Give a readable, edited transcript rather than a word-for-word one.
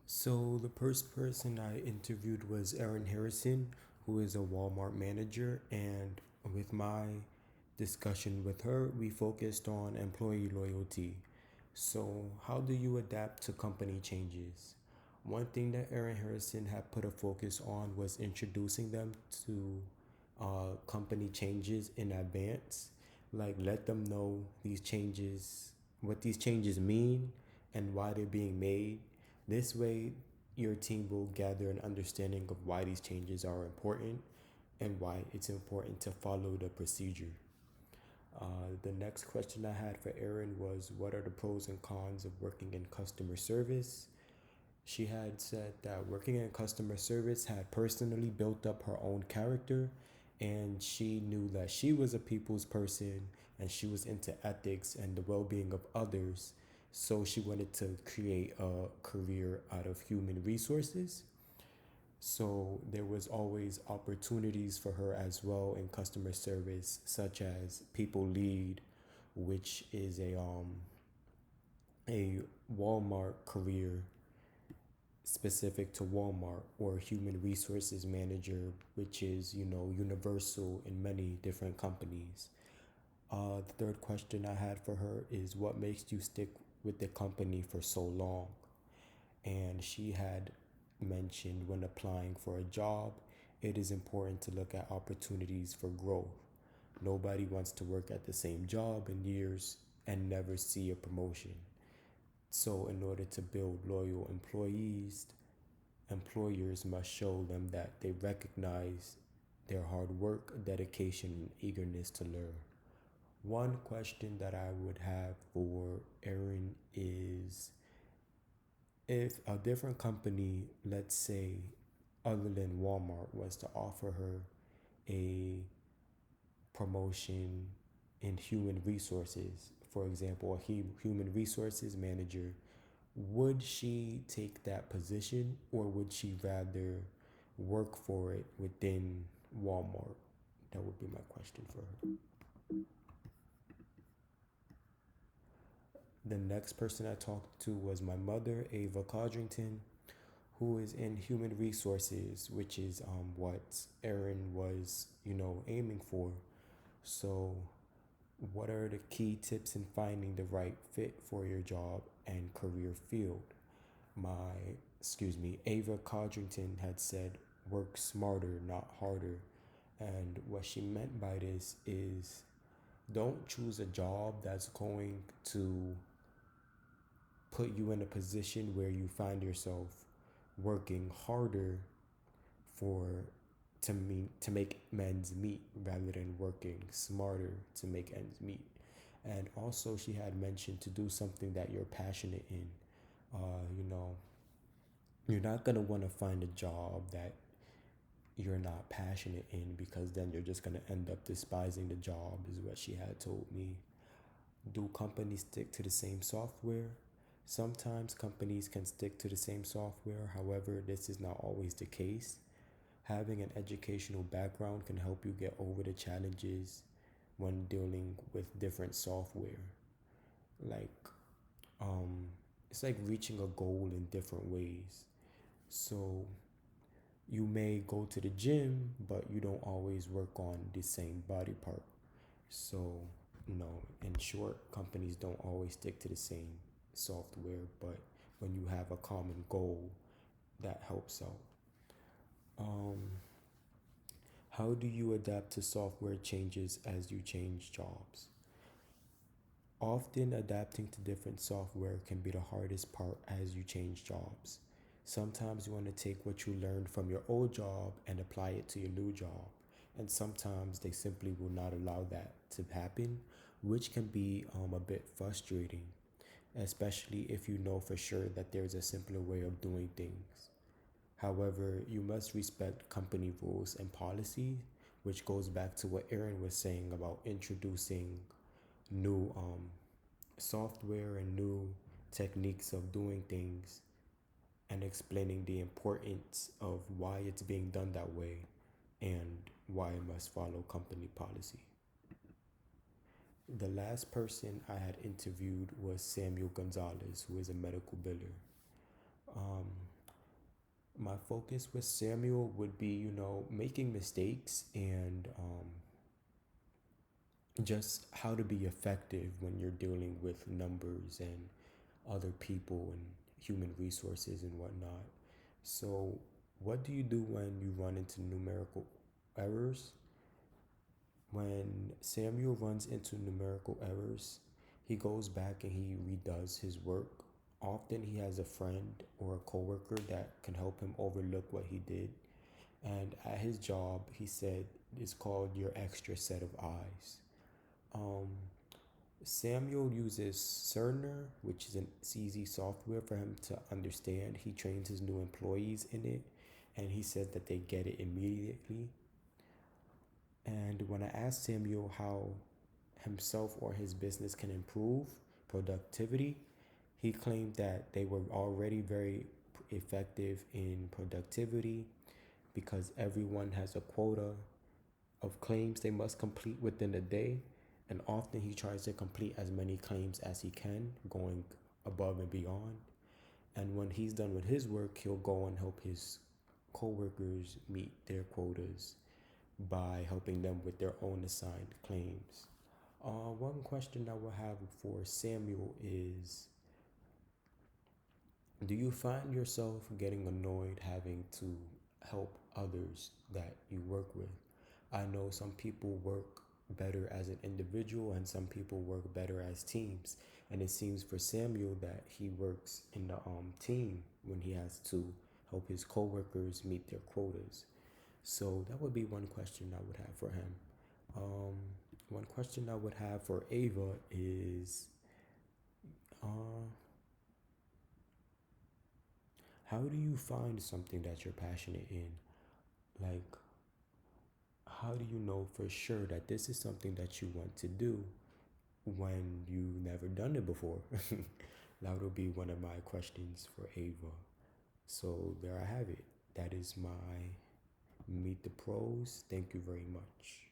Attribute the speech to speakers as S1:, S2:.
S1: So the first person I interviewed was Erin Harrison, who is a Walmart manager, and with my discussion with her, we focused on employee loyalty. So, how do you adapt to company changes? One thing that Erin Harrison had put a focus on was introducing them to company changes in advance. Like, let them know these changes, what these changes mean, and why they're being made. This way, your team will gather an understanding of why these changes are important and why it's important to follow the procedure. The next question I had for Erin was, what are the pros and cons of working in customer service? She had said that working in customer service had personally built up her own character, and she knew that she was a people's person and she was into ethics and the well being of others. So she wanted to create a career out of human resources. So there was always opportunities for her as well in customer service, such as people lead, which is a Walmart career specific to Walmart, or human resources manager, which is, universal in many different companies. The third question I had for her is, what makes you stick with the company for so long? And she had mentioned, when applying for a job, it is important to look at opportunities for growth. Nobody wants to work at the same job in years and never see a promotion. So, in order to build loyal employees, employers must show them that they recognize their hard work, dedication, and eagerness to learn. One question that I would have for Erin is, if a different company, let's say other than Walmart, was to offer her a promotion in human resources, for example, a human resources manager, would she take that position or would she rather work for it within Walmart? That would be my question for her. The next person I talked to was my mother, Ava Codrington, who is in human resources, which is what Erin was, aiming for. So, what are the key tips in finding the right fit for your job and career field? Ava Codrington had said, work smarter, not harder. And what she meant by this is, don't choose a job that's going to put you in a position where you find yourself working harder for to make ends meet, rather than working smarter to make ends meet. And also, she had mentioned to do something that you're passionate in. You know, you're not gonna want to find a job that you're not passionate in, because then you're just gonna end up despising the job, is what she had told me. Do companies stick to the same software? Sometimes companies can stick to the same software, however, this is not always the case. Having an educational background can help you get over the challenges when dealing with different software. Like, um, it's like reaching a goal in different ways. So, you may go to the gym, but you don't always work on the same body part. So, in short, companies don't always stick to the same software, but when you have a common goal, that helps out. Um, how do you adapt to software changes as you change jobs? Often, adapting to different software can be the hardest part as you change jobs. Sometimes you want to take what you learned from your old job and apply it to your new job, and sometimes they simply will not allow that to happen, which can be a bit frustrating, especially if you know for sure that there's a simpler way of doing things. However, you must respect company rules and policy, which goes back to what Erin was saying about introducing new software and new techniques of doing things, and explaining the importance of why it's being done that way and why it must follow company policy. The last person I had interviewed was Samuel Gonzalez, who is a medical biller. My focus with Samuel would be, making mistakes and just how to be effective when you're dealing with numbers and other people and human resources and whatnot. So, what do you do when you run into numerical errors? When Samuel runs into numerical errors, he goes back and he redoes his work. Often he has a friend or a coworker that can help him overlook what he did. And at his job, he said it's called your extra set of eyes. Um, Samuel uses Cerner, which is an easy software for him to understand. He trains his new employees in it, and he said that they get it immediately. And when I asked Samuel how himself or his business can improve productivity, he claimed that they were already very effective in productivity because everyone has a quota of claims they must complete within a day. And often he tries to complete as many claims as he can, going above and beyond. And when he's done with his work, he'll go and help his coworkers meet their quotas by helping them with their own assigned claims. One question I will have for Samuel is, do you find yourself getting annoyed having to help others that you work with? I know some people work better as an individual and some people work better as teams. And it seems for Samuel that he works in the team when he has to help his coworkers meet their quotas. So that would be one question I would have for him. Um, One question I would have for Ava is, uh, how do you find something that you're passionate in? Like, how do you know for sure that this is something that you want to do when you've never done it before? That would be one of my questions for Ava. So there I have it. That is my Meet the Pros. Thank you very much.